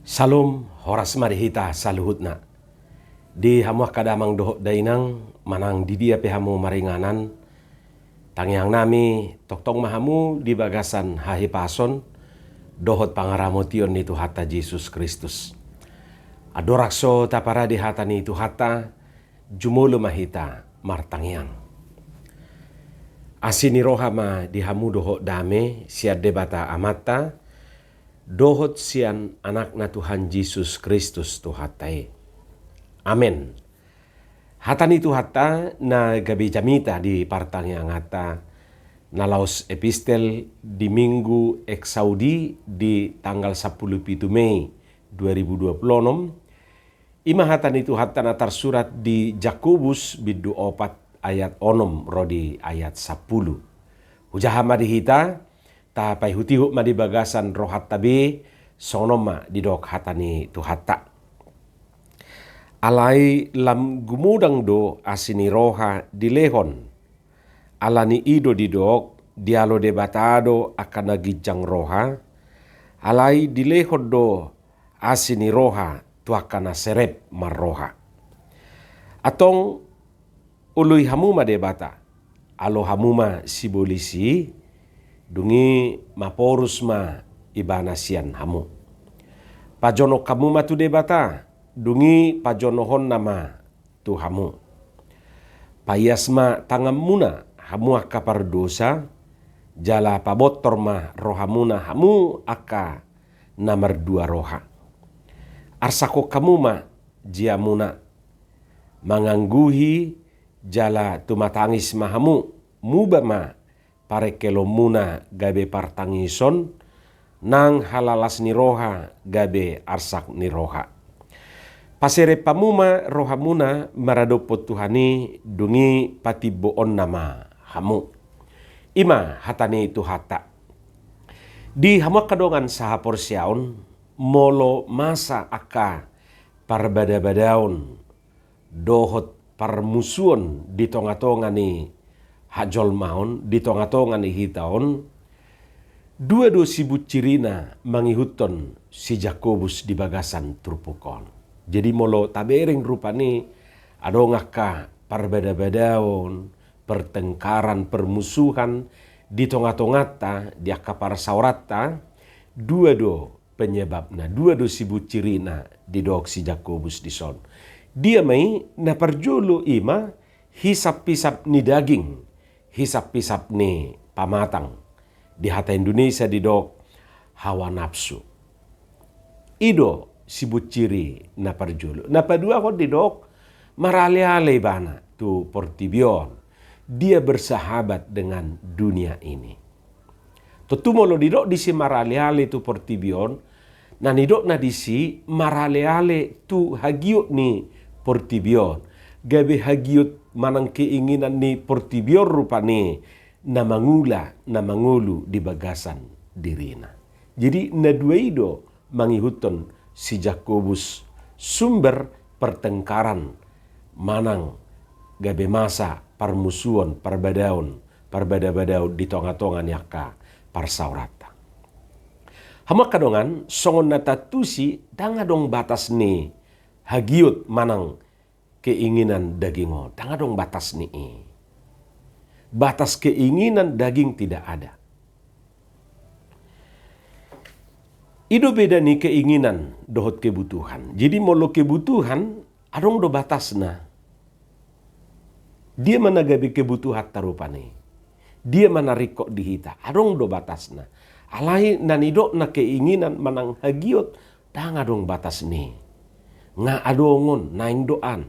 Salum horas marihita saluhutna. Di hamuah kadamang dohok dainang manang di dia pehamu maringanan. Tangyang nami toktong mahamu di bagasan hahipason dohot pangaramotion ni Tuhata Yesus Kristus. Adorakso tapara di hata ni Tuhata jumulu mahita martangyang. Asini rohama di hamu dohok dame siad debata amata dohot sian anak na Tuhan Yesus Kristus Tuhatai. Amen. Hata ni Tuhata na gabi jamita di partang yang hata na laos epistel di minggu eksaudi di tanggal 10 Mei 2026. Ima hata ni Tuhata na tersurat di Jakobus bidu 4 ayat 6 rodi ayat 10. Hujahama di hita tapai hutihu ma di bagasan rohat tabi sonoma di dok hata ni Tuhata. Alai lam gumudang do asini roha di lehon. Alani ido di dok dialo debatado akan nagijang roha. Alai di lehon do asini roha tuakana serep marroha. Atong ului hamuma debata. Alo hamuma sibolisi dungi maporus ma ibanasian hamu. Pajono kamuma tu debata. Dungi pajonohon nama tu hamu. Payasma tangamuna hamu akapar dosa. Jala pabotor ma rohamuna hamu aka namar dua roha. Arsako kamuma jiamuna. Mangangguhi jala tumatangis mahamu. Mubama parekelomuna gabe partangison. Nang halalas ni roha gabe arsak ni roha. Pasere pamuma rohamuna maradopot Tuhani dungi patiboon nama hamu. Ima hatani Tuhata. Di hamuak kadongan sahapor siaon molo masa aka parbada-badaon dohot parmusuon di tonga-tonga ni hajol maon di tonga-tonga ni hitaon dua sibut cirina mangihuton si Jakobus di bagasan turpukon. Jadi molo tabering rupani adongaka parbada-badaon, pertengkaran, permusuhan di tonga-tongata, di akapar saurata, dua penyebabna, dua sibut cirina di dok si Jakobus di son. Dia mai na perjulu ima hisap-pisap ni daging, hisap-pisap ni pamatang. Di hata Indonesia di dok hawa nafsu. Ido sibut ciri na parjulu. Na padua ko didok marale-ale bana tu portibion. Dia bersahabat dengan dunia ini. Tutumo lo didok disi marale-ale tu portibion. Na nidok na disi marale-ale tu hagiut ni portibion. Gabe hagiut manang keinginan ni portibion rupane na mangulu di bagasan dirina. Jadi na dua ido mangihuton si Jakobus sumber pertengkaran manang gabe masa parmusuon parbada-badaon di tonga-tonga niaka parsaurata. Hamak kadongan songon natatusi dangadong batas ni hagiut manang keinginan dagingo. Dangadong batas ni batas keinginan daging tidak ada. Ido beda ni keinginan dohot kebutuhan. Jadi molo kebutuhan adong do batasna. Dia managabi kebutuhan tarupane. Dia manarikok dihita. Adong do batasna. Alai nanidok na keinginan manang hagiot dang adong batas ni. Nga adongon naing doan.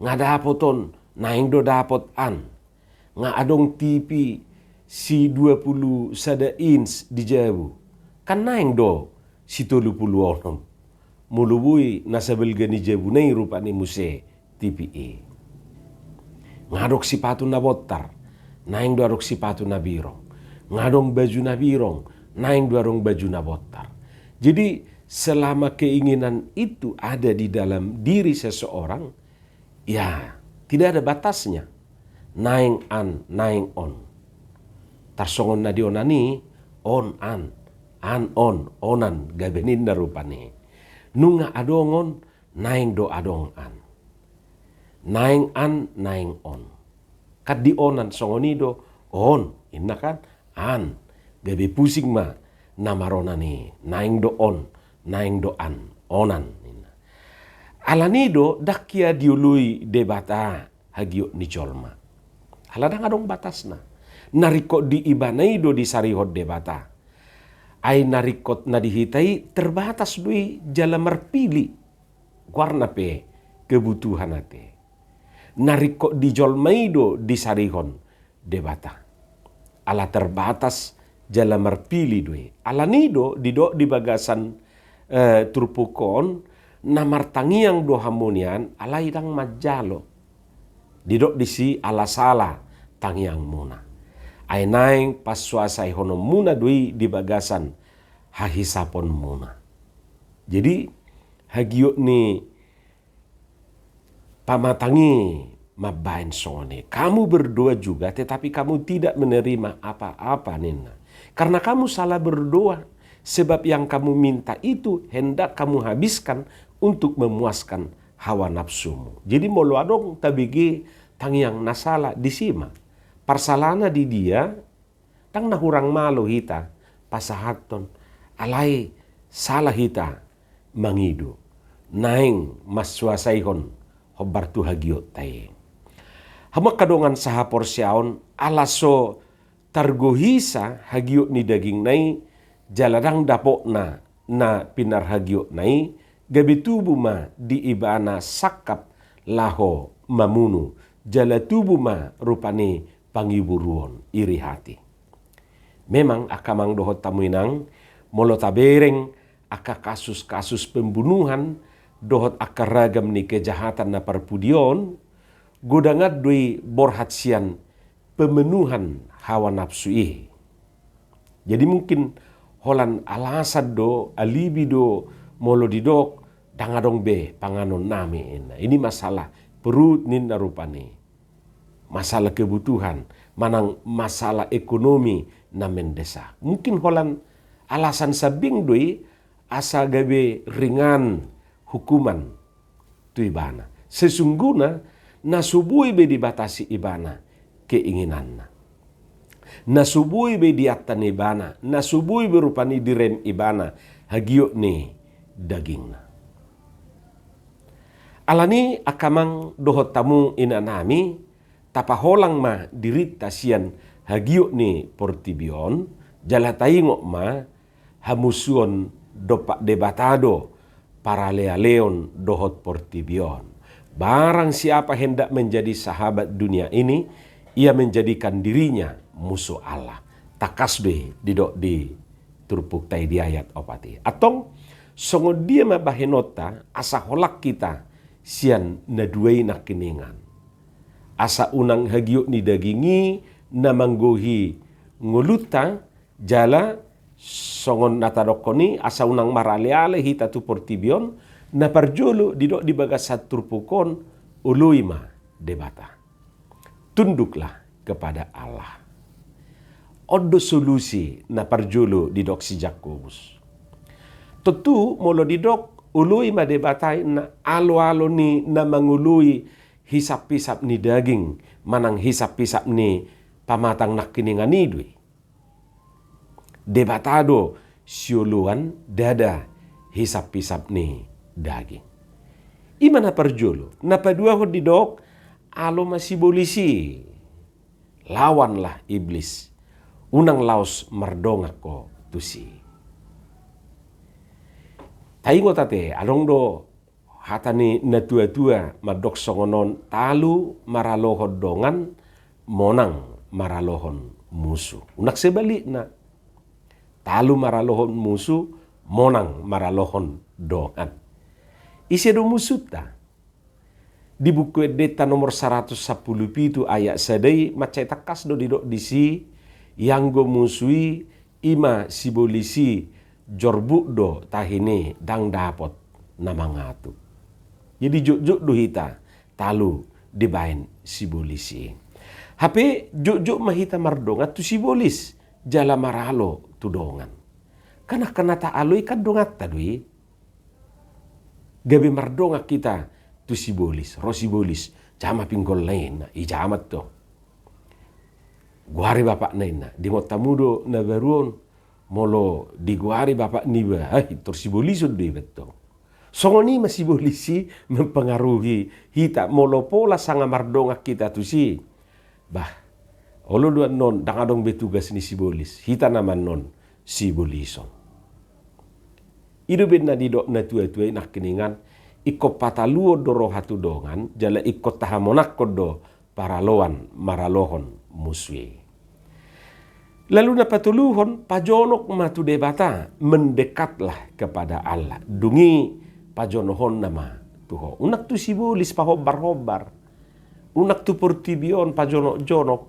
Nga dapoton naing do dapot an. Nga adong TV si 20 sada inch di Jawa. Kan naing do si 30 orang. Mulubui nasabel gani jabunay rupani muse TPE. Ngadok sipatu na botar, naing doarok sipatu na birong. Ngadong baju na birong, naing doarong baju na botar. Jadi selama keinginan itu ada di dalam diri seseorang, ya tidak ada batasnya. Naing an, naing on. Tarsongon na dionani, on an. An on onan gabenin na rupane. Nunga adongon, naing do adong an. Naing an, naing on. Kat di onan songonido, on. Inna kan, an. Gabi pusing ma, namarona ni. Naing do on, naing do an. Onan. Alanido, dakya diului debata hagio ni colma. Aladang adong batas na. Narikot di ibanaido di sarihot debata. Ay narikot na dihitai terbatas dui jala marpili. Warna pe kebutuhan ate. Narikot di jolmaido di sarihon debata. Ala terbatas jala marpili dui. Alanido didok di bagasan turpukon na martangiang do hamunian alai dang majalo. Didok disi ala sala tangiang muna. Ay naing paswasay hono muna dui di bagasan hahisapon muna. Jadi hagio ni pamatangi mabain sone. Kamu berdoa juga tetapi kamu tidak menerima apa-apa nina. Karena kamu salah berdoa. Sebab yang kamu minta itu hendak kamu habiskan untuk memuaskan hawa nafsumu. Jadi molo adong tabigi tangiang nasala disima. Parsalana di dia, tang nahurang malo hita, pasahaton, alay salah hita, mangido, naing maswasaihon, hobar tu hagyo tayo. Hamak kadongan saha porsyaon, alaso targohisa hagyo ni daging nai, jaladang dapok na pinar hagyo nai, gabi tubuh ma di ibana sakap laho mamunu, jala tubuh ma rupani pangiburuon iri hati. Memang akamang dohot tamuinang molo tabereng aka kasus-kasus pembunuhan dohot aka ragam ni kejahatan na parpudion godangat dui borhatsian pemenuhan hawa nafsu Jadi mungkin holan alasan do alibi do molo didok dangadong be panganon nami ini masalah perut ninna rupani. Masalah kebutuhan, manang masalah ekonomi na mendesak. Mungkin holan alasan sabing doi asa gabe ringan hukuman tu ibana. Sesungguhnya nasubui be dibatasi ibana keinginanna. Nasubui be diatan ibana, nasubui berupani direm ibana hagio ni dagingna. Alani akamang dohot tamu inanami tapaholang ma dirita sian hagio ni portibion jala taingok ma hamusuon dopak debatado para leon dohot portibion. Barang siapa hendak menjadi sahabat dunia ini, ia menjadikan dirinya musuh Allah. Takasbe didok di turpuk tai di ayat opati. Atong songo dia ma bahenota asa holak kita sian naduai nakiningan. Asa unang hagio ni dagingi na manggohi nguluta jala songon natadokoni asa unang maraleale hita tu portibion na parjolo didok di bagasat turpukon uluima debata. Tunduklah kepada Allah. Odo solusi na parjolo didok si Jakobus. Tentu molo didok uluima debata na alo-alo ni na mangului hisap-hisap ni daging, manang hisap-hisap ni pamatang nakiningan idui. Debatado siuluan dada hisap-hisap ni daging. Imana parjolo, napadua ho didok, alo masih bolisi. Lawanlah iblis, unang laos mardongak ko tusi. Taingo tate, along do, hatani na tua-tua madok songonon talu maralohon dongan monang maralohon musuh. Unak sebalik na talu maralohon musuh monang maralohon dongan. Isi do musuh ta. Di buku edeta nomor 110 itu ayat sadai macetak kas do didok disi yang go musui ima sibolisi jorbuk do tahini dang dapot namangatu. Jadi juk-juk duhita talu dibain sibolisi. Hape juk-juk mahita mardonga tu sibolis jala maralo tu dongan. Karena ta aloi kan dongat tadui. gabe mardonga kita tu sibolis, rosibolis, jama pinggol lain, ijamat to. Guari bapak naina, di motamudo na baruon, molo di guari bapak niba, torsibolisod di beto. Songoni masibolisi mempengaruhi hita, molo pola sanga mardonga kita tu si. Bah, olo dua non, dangadong betugas ni sibolis, hita naman non sibolison. Idubin na didok na tua-tua inak kiningan, iko pataluo doro hatu dongan, jala iko tahamonak kodo paraloan maralohon muswi. Lalu na patuluhon, pajonok matu debata, mendekatlah kepada Allah. Dungi pajonohon nama tuho. Unak tu sibulis pahobar-hobar. Unak tu portibion pajonok-jonok,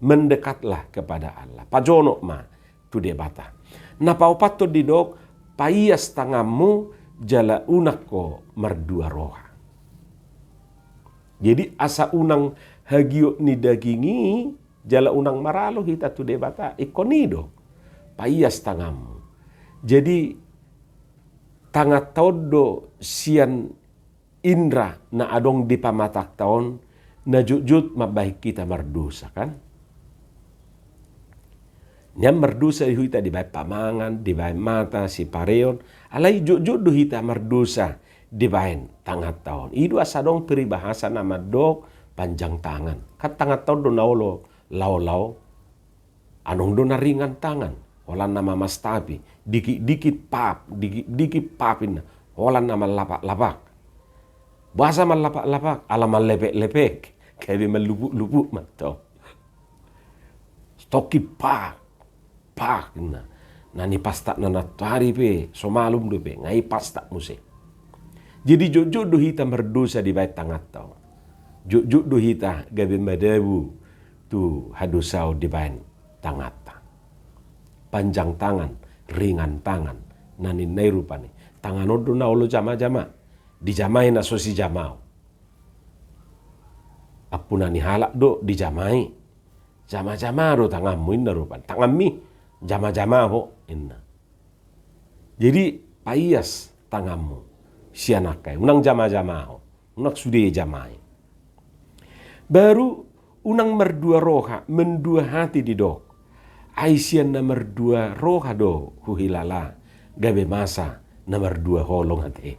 mendekatlah kepada Allah. Pajonok ma tu debata. Na paupato didok, paias tangamu jala unak ko merdua roha. Jadi asa unang hagio ni dagingi jala unang maralo hita tu debata ikonido paias tangamu. Jadi tangat todo sian indra na adong di pamatak taon na jujut mabaik kita mardusa kan. Nyam mardusa hita di baik pamangan, di baik mata si pareon, alai jujut do hita mardusa di baik tangat taon. Idu asadong peribahasa nama dok panjang tangan. Kat tangat taon do naolo lau-lau, anong do naringan tangan, walan nama mas tapi, dikit-dikit papin, walan nama lapak-lapak. Bahasa mal lapak-lapak, alaman lepek-lepek, kayak melupuk-lupuk matau. Stoki pak, nani pasta nana tari pe, somalum do pe, ngai pasta muse. Jadi jojo do hita berdosa di bait tangat tau. Jojo do hita gabe madabu, tu hadusau di bain tangata. Panjang tangan, ringan tangan, nani nairupani. Tangan odo na olo jama-jama, dijamai na sosi jamau. Apuna ni halak do dijamai. Jama-jama do tangamu inna rupan. Tangami jama-jama ho inna. Jadi paias tangamu sianakai. Unang jama-jama ho. Unak sude jamai. Baru unang merdua roha, mendua hati di dok. Aisian na merdua roha do huhilala. Gabe masa na merdua holong hati.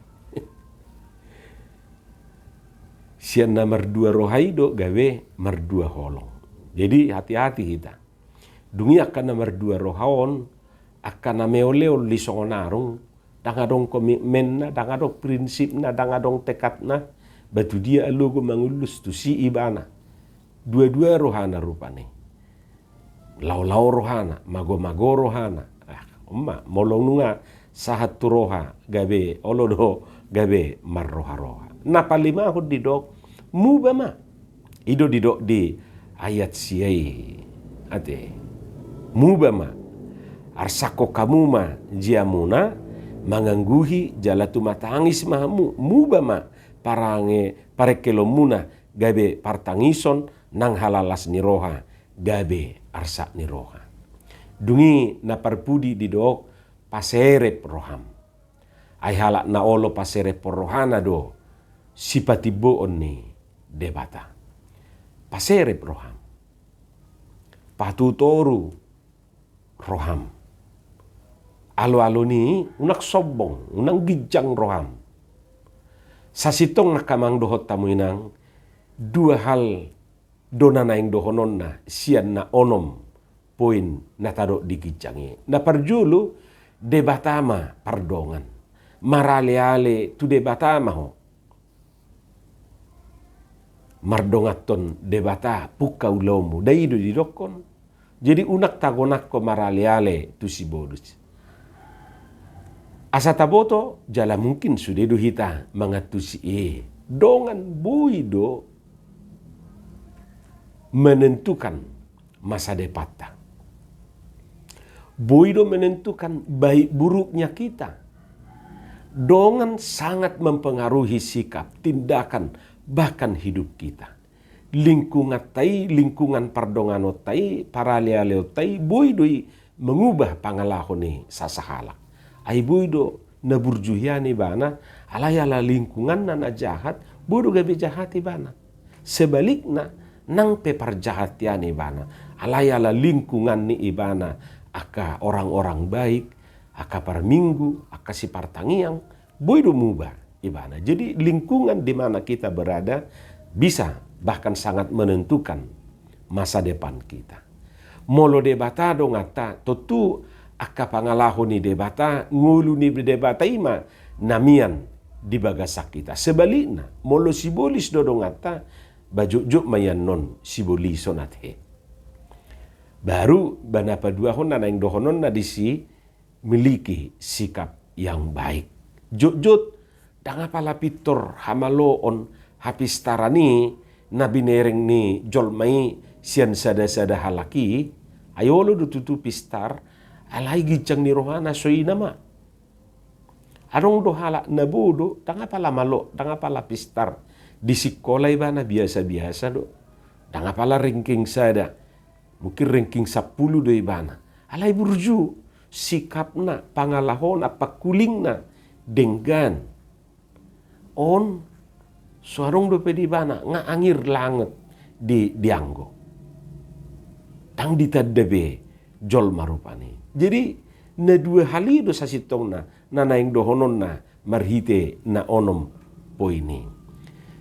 Sian na merdua roha do gabe merdua holong. Jadi hati-hati kita. Dungi akan na merdua rohaon, akan na meoleol li songonarong, dangadong komitmen na, dangadong prinsip na, dangadong tekad na, batu dia alugo mangulus tu si ibana. Dua-dua rohana rupane. Lau-lau rohana, mago-mago rohana. Molong nunga sahat tu roha gabe olodo gabe marroha-roha. Napa lima hud didok mubama. Ido didok di ayat siai ate. Mubama. Arsako kamuma jiamuna mangangguhi jalatu matangis mahamu. Mubama parange parekelomuna gabe partangison nang halalas ni roha gabe arsa ni roha. Dungi na parpudi di dok paserep roham. Ay halak na olo paserep rohana do sipatiboon ni debata. Paserep roham. Patutoru roham. Alo-alo ni unak sobong, unang gijang roham. Sa sitong nakamang dohot tamuinang dua hal dona na yang dohonon na sian na onom poin na taro dikicangi. Na parjulu debatama pardongan. Marale-ale tu debatama ho. Mardongaton debata puka ulomu. Daido didokon. Jadi unak tagonak ko marale-ale tu si bodus. Asa taboto jala mungkin sudah hita mangatusi dongan buido menentukan masa depan. Boido menentukan baik buruknya kita. Dongan sangat mempengaruhi sikap, tindakan, bahkan hidup kita. Lingkungan pardongano tai, paralealeo tai, boidoi mengubah pangalahon ni sasahalak. Ay boido na burjuhian ibana, alayala lingkungan na jahat, bodo gabi jahat ibana. Sebaliknya, nang peparjahat yan ibana, alayala lingkungan ni ibana, aka orang-orang baik, aka parminggu, aka si partangiang, bodo mubah ibana. Jadi lingkungan di mana kita berada bisa bahkan sangat menentukan masa depan kita. Molo debata do ngata, totu aka pangalaho ni debata, ngulu ni debata ima, namian di bagasak kita. Sebaliknya, molo sibolis do ngata, bajuk-juk mayan non siboliso nathe. Baru bana paduahon na yang dohonon na disi miliki sikap yang baik. Juk-juk dangapala pitor hamaloon hapistarani na binereng ni jolmai sian sada-sada halaki, ayolo dututu pistar, alay gicang ni rohana soy nama. Arong do halak na bodo, dangapala malo, dangapala pistar. Di sekolah ibana biasa-biasa do. Dangapala ranking sada, mungkin ranking 10 do ibana. Alay burju, sikapna, pangalahona, pakulingna, denggan. On, suarong do pedi bana, nga angir langet di dianggo. Tang ditadabe jol marupani. Jadi na dua hali do sasitong na naing dohonon na marhite na onom poini.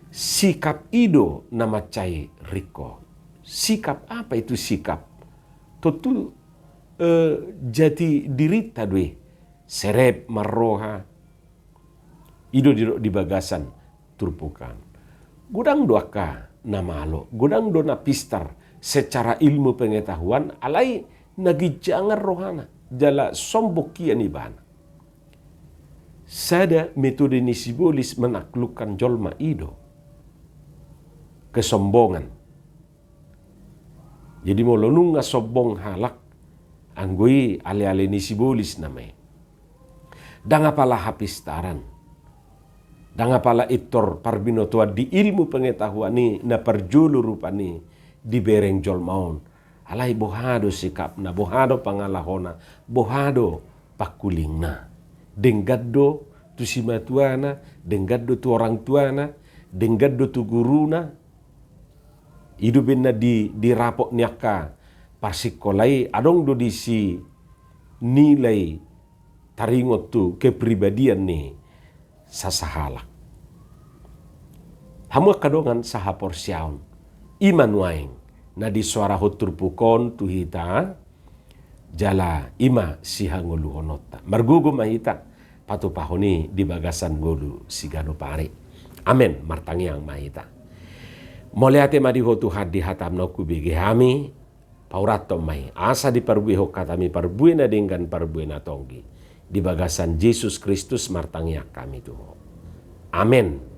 Sikap ido na macai riko. Sikap apa itu sikap? Tentu jati diri tadwe serep marroha ido di bagasan turpukan. Gudang doaka na malo, gudang do na pistar secara ilmu pengetahuan alai nagijangan rohana jala sombok kian ibana. Sada metode ni sibolis menaklukkan jolma ido kesombongan. Jadi molonung nga sombong halak anggoi ale-ale ni sibolis namai. Dangapala hapistaran. Dangapala itor parbinotua di ilmu pengetahuan ni na perjulu rupani di bereng jolmaon. Alai bohado sikapna, bohado pangalahona, bohado pakulingna. Denggaddo tu simatuana, denggaddo tu orang tuana, denggaddo tu guruna. Hidupin na di rapok niaka parsikolai adong do disi nilai taringot tu kepribadian ni sasahalak. Hamu kadongan sahapor siaon iman waing na di suara hotur pukon tu hita jala ima sihangolu honota. Margugo mahita patu pahoni di bagasan golu sigano pare. Amen martangiang mahita. Moleate madiho Tuhan di hatam no kubigi hami paurato mai asa di parbuiho katami parbuena dengan parbuena tonggi di bagasan Yesus Kristus martangiak kami tuh. Amen.